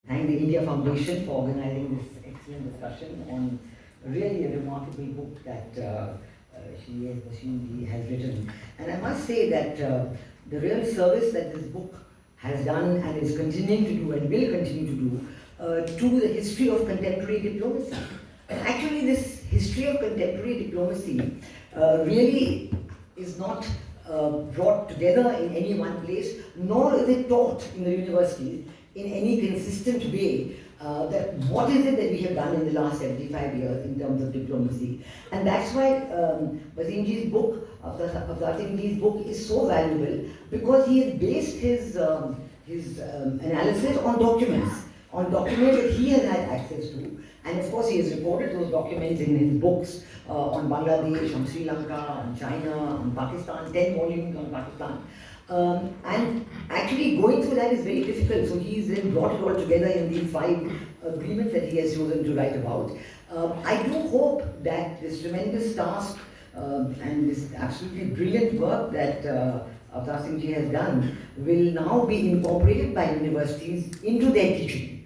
Thank the India Foundation for organizing this excellent discussion on really a remarkable book that she has written. And I must say that the real service that this book has done and is continuing to do and will continue to do to the history of contemporary diplomacy. And actually this history of contemporary diplomacy really is not brought together in any one place, nor is it taught in the universities in any consistent way. That what is it that we have done in the last 75 years in terms of diplomacy. And that's why Wasimji's book, Avtar Singhji's book is so valuable, because he has based his analysis on documents that he has had access to. And of course he has recorded those documents in his books on Bangladesh, on Sri Lanka, on China, on Pakistan, 10 volumes on Pakistan. And actually going through that is very difficult, so he's then brought it all together in these 5 agreements that he has chosen to write about. I do hope that this tremendous task and this absolutely brilliant work that Avtar Singhji has done will now be incorporated by universities into their teaching.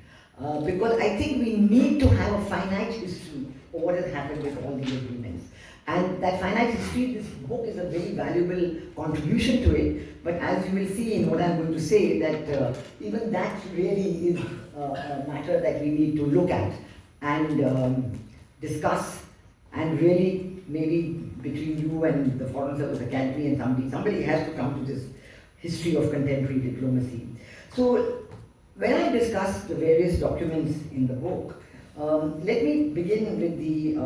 Because I think we need to have a finite history of what has happened with all these agreements. And that finite history, this book is a very valuable contribution to it. But as you will see in what I'm going to say, that even that really is a matter that we need to look at and discuss, and really maybe between you and the Foreign Service Academy and somebody has to come to this history of contemporary diplomacy. So when I discuss the various documents in the book, let me begin with the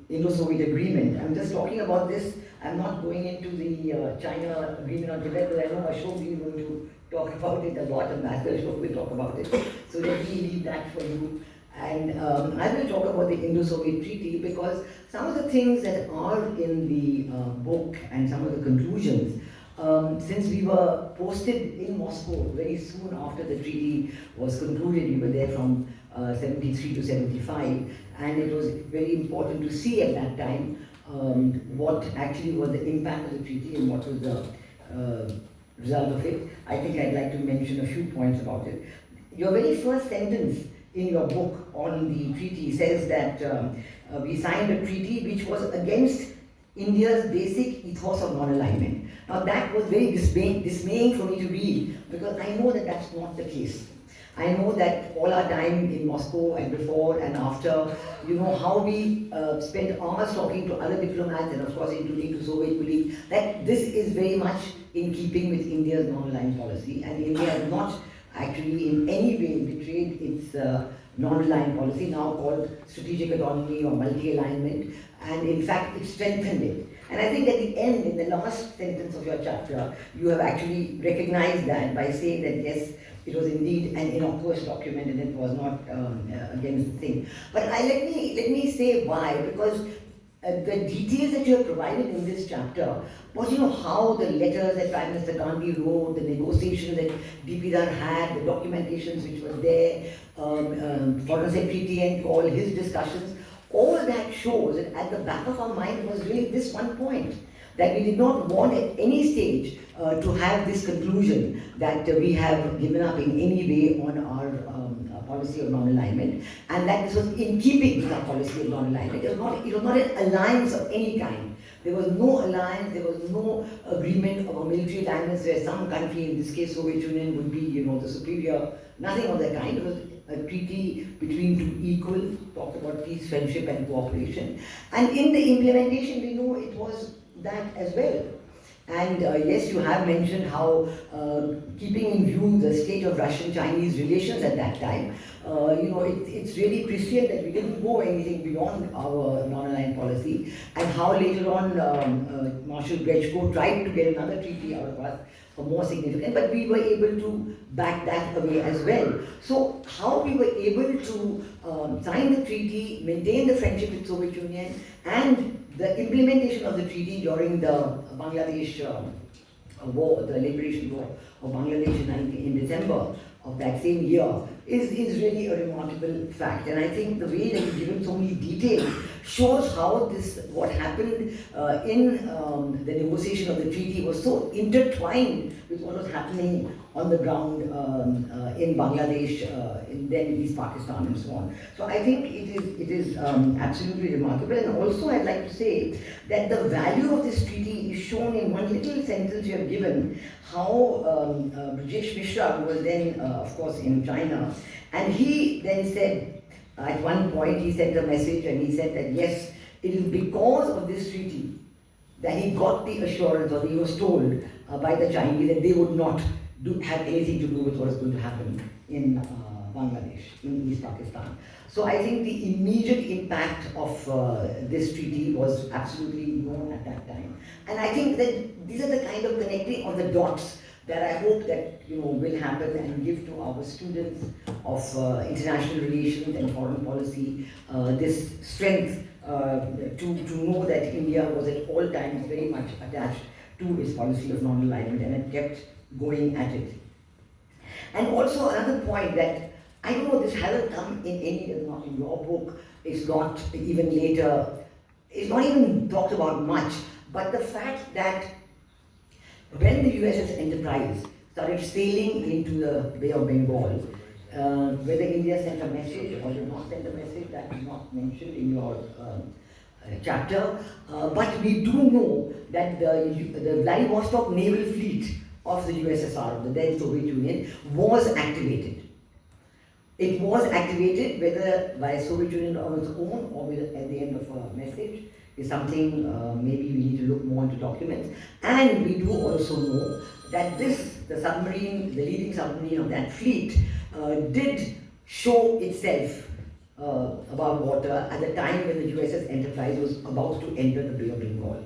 Indo-Soviet agreement. I'm just talking about this. I'm not going into the China agreement on Tibet, because I know Ashok is going to talk about it a lot, and Master Ashok will talk about it. So let me leave that for you. And I will talk about the Indo-Soviet treaty, because some of the things that are in the book and some of the conclusions, since we were posted in Moscow very soon after the treaty was concluded, we were there from 73 to 75, and it was very important to see at that time what actually was the impact of the treaty and what was the result of it. I think I'd like to mention a few points about it. Your very first sentence in your book on the treaty says that we signed a treaty which was against India's basic ethos of non-alignment. Now that was very dismaying for me to read, because I know that that's not the case. I know that all our time in Moscow and before and after, you know how we spent hours talking to other diplomats, and of course including to Soviet colleagues, that this is very much in keeping with India's non-aligned policy, and India has not actually in any way betrayed its non-aligned policy, now called strategic autonomy or multi-alignment, and in fact it strengthened it. And I think at the end, in the last sentence of your chapter, you have actually recognized that by saying that yes, it was indeed an innocuous document and it was not against the thing. But let me say why, because the details that you have provided in this chapter was, you know, how the letters that Prime Minister Gandhi wrote, the negotiations that DP Dar had, the documentations which were there, Foreign Secretary and all his discussions, all that shows that at the back of our mind was really this one point, that we did not want at any stage to have this conclusion that we have given up in any way on our policy of non-alignment, and that this was in keeping with our policy of non-alignment. It was not an alliance of any kind. There was no alliance, there was no agreement of a military alliance where some country, in this case Soviet Union, would be, you know, the superior, nothing of that kind. It was a treaty between two equals, talked about peace, friendship and cooperation. And in the implementation, we know it was that as well. And yes, you have mentioned how, keeping in view the state of Russian-Chinese relations at that time, you know, it's really prescient that we didn't go anything beyond our non-aligned policy, and how later on Marshal Brezhko tried to get another treaty out of us, a more significant, but we were able to back that away as well. So how we were able to sign the treaty, maintain the friendship with Soviet Union, and the implementation of the treaty during the Bangladesh war, the liberation war of Bangladesh in December of that same year, is really a remarkable fact. And I think the way that you've given so many details shows how what happened in the negotiation of the treaty was so intertwined with what was happening on the ground in Bangladesh, in then East Pakistan and so on. So I think it is absolutely remarkable. And also I'd like to say that the value of this treaty is shown in one little sentence you have given, how Brajesh Mishra, who was then of course in China, and he then said, at one point he sent a message and he said that yes, it is because of this treaty that he got the assurance, or that he was told by the Chinese that they would not have anything to do with what is going to happen in Bangladesh, in East Pakistan. So I think the immediate impact of this treaty was absolutely known at that time. And I think that these are the kind of connecting of the dots that I hope that will happen and give to our students of international relations and foreign policy this strength to know that India was at all times very much attached to its policy of non-alignment and had kept going at it. And also another point that I don't know, this hasn't come in any, not in your book, it's not even later, it's not even talked about much, but the fact that when the USS Enterprise started sailing into the Bay of Bengal, whether India sent a message or did not send a message, that is not mentioned in your chapter, but we do know that the Vladivostok naval fleet of the USSR, the then Soviet Union, was activated. It was activated, whether by Soviet Union on its own or at the end of a message, is something maybe we need to look more into documents. And we do also know that the leading submarine of that fleet, did show itself above water at the time when the USS Enterprise was about to enter the Bay of Bengal.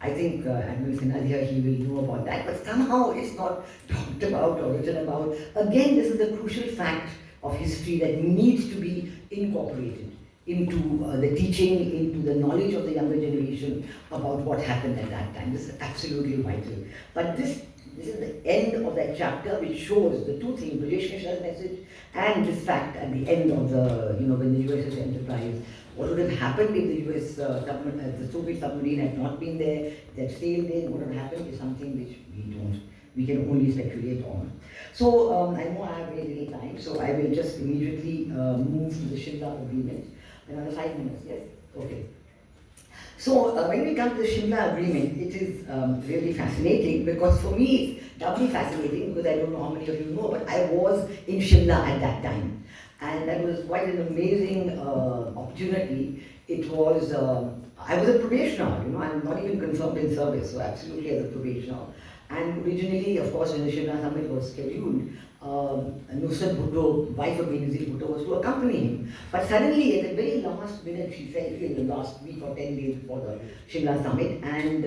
I think Admiral Sinha here, he will know about that, but somehow it's not talked about or written about. Again, this is the crucial fact of history that needs to be incorporated into the teaching, into the knowledge of the younger generation about what happened at that time. This is absolutely vital. But this is the end of that chapter, which shows the two things, Brajesh Mishra's message and this fact at the end of the, when the USS Enterprise, what would have happened if the the Soviet submarine had not been there, that sailed in, what would have happened is something which we can only speculate on. So I know I have very little time, so I will just immediately move to the Shimla Agreement. Another 5 minutes, yes? Okay. So when we come to the Shimla Agreement, it is really fascinating, because for me it's doubly fascinating, because I don't know how many of you know, but I was in Shimla at that time. And that was quite an amazing opportunity. It was, I was a probationer, I'm not even confirmed in service, so absolutely as a probationer. And originally, of course, when the Shimla summit was scheduled, Nusrat Bhutto, wife of Benazir Bhutto, was to accompany him. But suddenly, at the very last minute, she fell ill in the last week or 10 days before the Shimla summit, and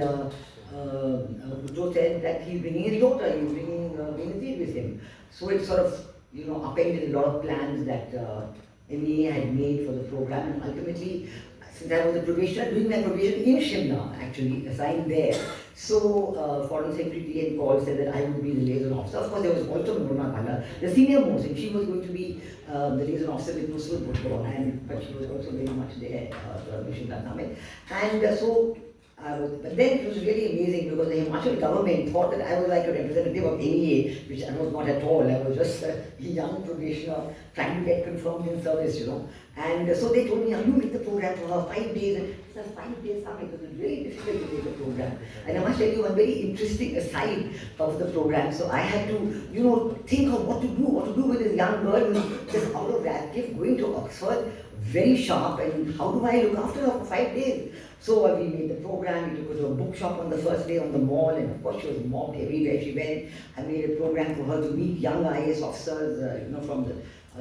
Bhutto said that he's bringing his daughter, he's bringing Benazir with him. So it sort of, upended a lot of plans that MEA had made for the program, and ultimately, since I was a probationer, doing my probation in Shimla, actually, assigned there. So, Foreign Secretary T.N. Call said that I would be the liaison officer. Of course, there was also Nurma Khala, the senior most, and she was going to be the liaison officer with Nusrat Bhutto, but she was also very much there for the Shimla summit. And but then it was really amazing, because the Himachal government thought that I was like a representative of MEA, which I was not at all. I was just a young probationer trying to get confirmed in service, And so they told me, you make the program for her 5 days. And it's a 5-day summit. It was really difficult to make a program. And I must tell you one very interesting aside of the program. So I had to, think of what to do with this young girl who's just out of that gift, going to Oxford, very sharp, and how do I look after her for 5 days? So we made the program, we took her to a bookshop on the first day on the mall, and of course she was mobbed everywhere she went. I made a program for her to meet young IAS officers, from the,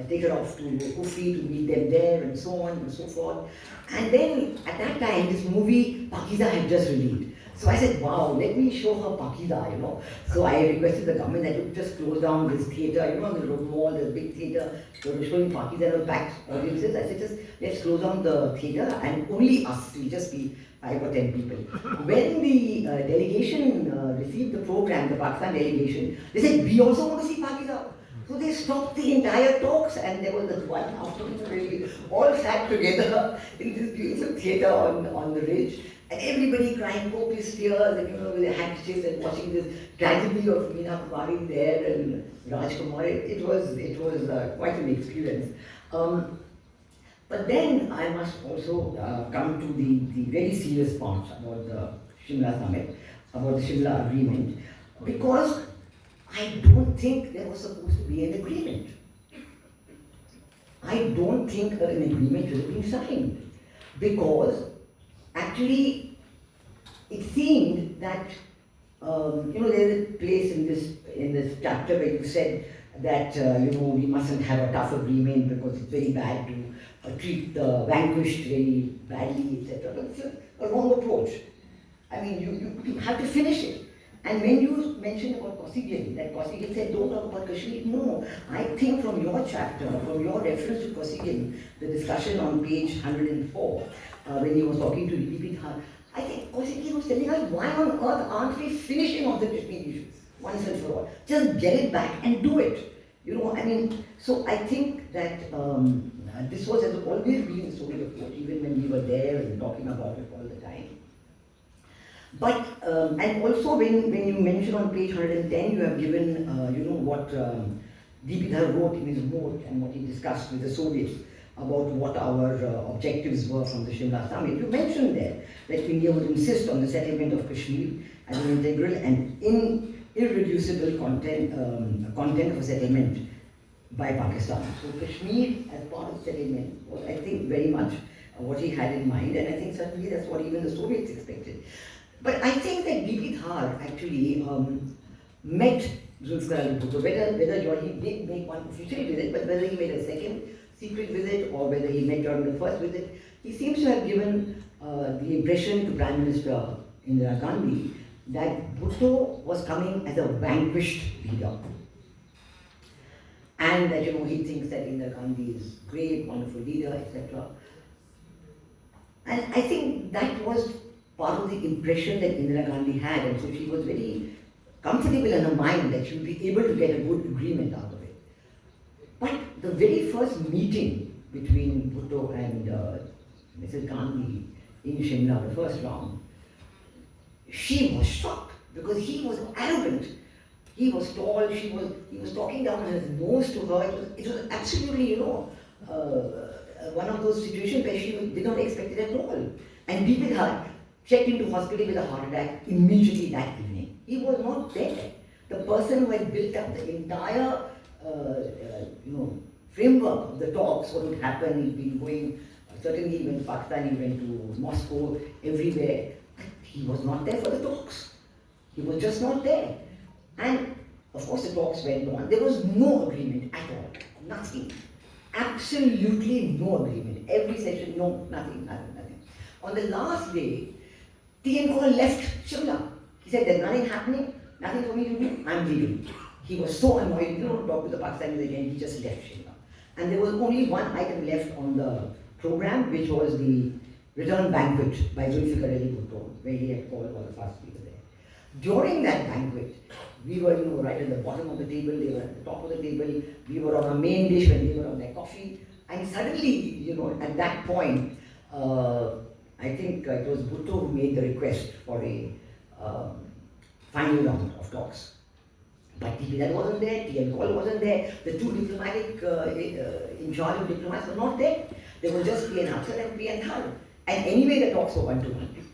take her off to Ufi to meet them there, and so on and so forth. And then at that time, this movie, Pakiza, had just released. So I said, wow, let me show her Pakiza, So I requested the government that you just close down this theatre, on the road mall, the big theatre, so we're showing Pakiza and packed audiences. I said, just let's close down the theatre and only us, we'll just be 5 or 10 people. When the delegation received the program, the Pakistan delegation, they said, we also want to see Pakiza. So they stopped the entire talks, and there was this one afternoon where we all sat together in this beautiful theatre on the ridge, and everybody crying copious tears, and with their handkerchiefs and watching this tragedy of Meena Kumari there and Rajkumar. It was quite an experience. But then I must also come to the very serious part about the Shimla summit, about the Shimla agreement, because I don't think there was supposed to be an agreement. I don't think an agreement should have been signed, because actually it seemed that there's a place in this chapter where you said that we mustn't have a tough agreement because it's very bad to treat the vanquished very badly, etc. But it's a wrong approach. I mean, you have to finish it. And when you mentioned about Kosygin, that Kosygin said, don't talk about Kashmir, no. I think from your chapter, from your reference to Kosygin, the discussion on page 104, when he was talking to Diplomat, I think Kosygin was telling us, why on earth aren't we finishing all the Kashmir issues once and for all? Just get it back and do it. So I think that this has always been the Soviet approach, even when we were there and talking about it all the time. But, and also when you mention on page 110, you have given, what D.P. Dhar wrote in his note and what he discussed with the Soviets about what our objectives were from the Shimla summit. You mentioned there that India would insist on the settlement of Kashmir as an integral and irreducible content of a settlement by Pakistan. So Kashmir as part of the settlement was, I think, very much what he had in mind, and I think certainly that's what even the Soviets expected. But I think that D.P. Dhar actually met Zulfikar Ali Bhutto, whether he did make one official visit, but whether he made a second secret visit or whether he met during the first visit, he seems to have given the impression to Prime Minister Indira Gandhi that Bhutto was coming as a vanquished leader. And that, he thinks that Indira Gandhi is great, wonderful leader, etc. And I think that was part of the impression that Indira Gandhi had, and so she was very comfortable in her mind that she would be able to get a good agreement out of it. But the very first meeting between Bhutto and Mrs. Gandhi in Shimla, the first round, she was shocked because he was arrogant. He was tall, he was talking down on his nose to her. It was absolutely, one of those situations where she did not expect it at all. And D.P. Dhar checked into hospital with a heart attack immediately that evening. He was not there. The person who had built up the entire, framework of the talks, what would happen, he'd been going, certainly he went to Pakistan, he went to Moscow, everywhere. But he was not there for the talks. He was just not there. And of course the talks went on. There was no agreement at all. Nothing. Absolutely no agreement. Every session, no, nothing. On the last day, T.N. Kaul left Shimla. He said, there's nothing happening, nothing for me to do, I'm leaving. He was so annoyed, he didn't want to talk to the Pakistanis again, he just left Shimla. And there was only one item left on the program, which was the return banquet by Zulfikar Ali Bhutto, where he had called all of us people there. During that banquet, we were right at the bottom of the table, they were at the top of the table, we were on our main dish when they were on their coffee, and suddenly, at that point, I think it was Bhutto who made the request for a final round of talks. But T.P. Dhar wasn't there, T.N. Kaul wasn't there, the two diplomatic, in charge of diplomats were not there. There was just P.N. Afzal and P.N. Dhar. And anyway, the talks were 1-to-1.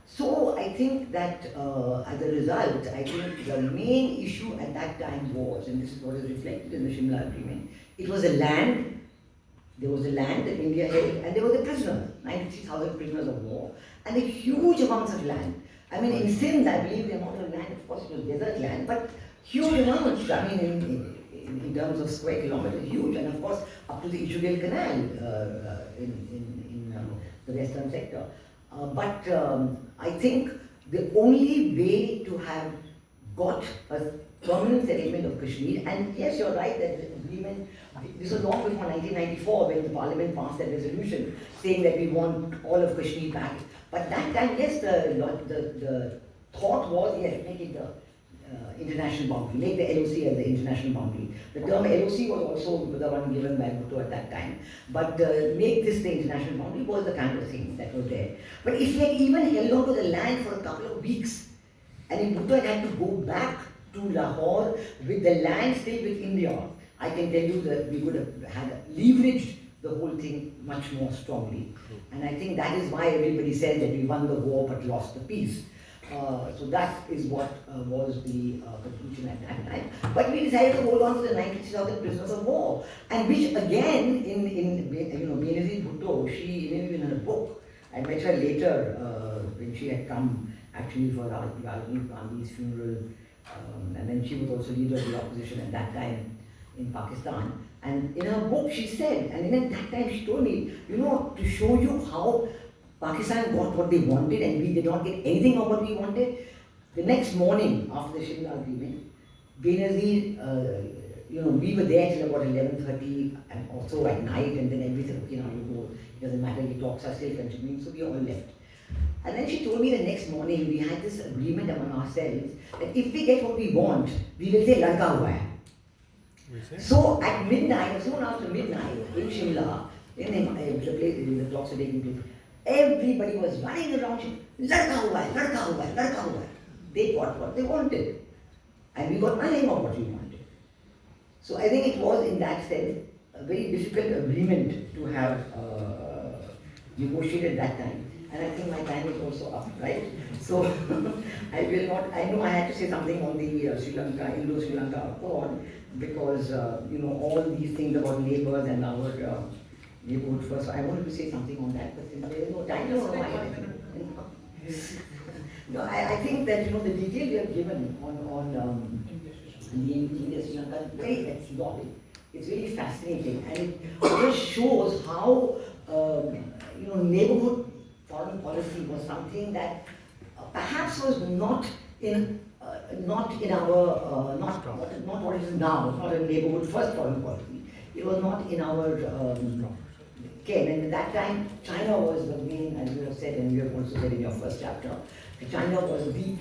So I think that as a result, I think the main issue at that time was, and this is what is reflected in the Shimla Agreement, it was a land. There was a land that India held, and there were the prisoners, 93,000 prisoners of war, and a huge amounts of land. I mean, in Sindh, I believe the amount of land, of course, it was desert land, but huge amounts. I mean, in terms of square kilometers, huge, and of course, up to the Issue Canal in the western sector. But I think the only way to have got a permanent settlement of Kashmir, and yes, you're right that the agreement, this was long before 1994 when the parliament passed that resolution saying that we want all of Kashmir back. But that time, yes, the thought was, yes, make it international boundary, make the LOC as the international boundary. The term LOC was also the one given by Bhutto at that time, but make this the international boundary was the kind of thing that was there. But if he had even held on to the land for a couple of weeks, and if Bhutto had to go back to Lahore with the land still with India, I can tell you that we would have had leveraged the whole thing much more strongly. And I think that is why everybody said that we won the war but lost the peace. So that is what was the conclusion at that time. But we decided to hold on to the 96,000 prisoners of war, and which again, in Benazir Bhutto, she even in her book, I met her later when she had come actually for Rajiv Gandhi's funeral, and then she was also leader of the opposition at that time in Pakistan. And in her book she said, and at that time she told me, to show you how Pakistan got what they wanted and we did not get anything of what we wanted. The next morning after the Shimla agreement, Benazir, we were there till about 11:30 and also at night, and then everybody said, okay, now you go, it doesn't matter, your talks are still continuing, so we all left. And then she told me the next morning, we had this agreement among ourselves that if we get what we want, we will say Ladka hua hai. So at midnight, soon after midnight, in Shimla, in the place the talks were taking place, everybody was running around, Ladka hua hai, Ladka hua hai, Ladka hua hai. They got what they wanted, and we got nothing of what we wanted. So I think it was, in that sense, a very difficult agreement to have negotiated that time. And I think my time is also up, right? So I will not, I know I had to say something on the Sri Lanka, Indo-Sri Lanka Accord, because, all these things about neighbors and our neighborhood first. So I wanted to say something on that, but since there is no time, no, I think that, the detail we have given on the India-Sri Lanka is very exotic. It's really fascinating, and it just shows how, neighborhood foreign policy was something that perhaps was not what it is now, not a neighborhood first foreign policy. It was not in our ken. And at that time, China was the main, as you have said, and you have also said in your first chapter, China was the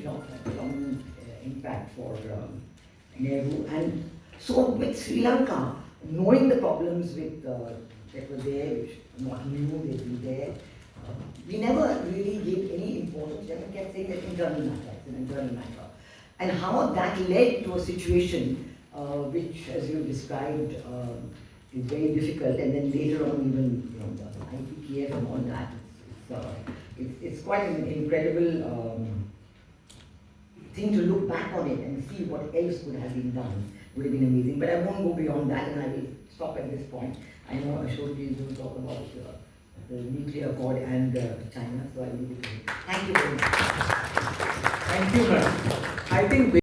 dominant impact for Nehru. And so with Sri Lanka, knowing the problems with that were there, which not new, they'd be there, we never really gave any importance. We kept saying that internal matter, it's an internal matter. And how that led to a situation which, as you described, is very difficult. And then later on, even the IPKF and all that, it's quite an incredible thing to look back on it and see what else could have been done. Would have been amazing. But I won't go beyond that, and I will stop at this point. I know Ashok is going to talk about the nuclear accord and China, so I will leave it to him. Thank you very much. Thank you, ma'am. I think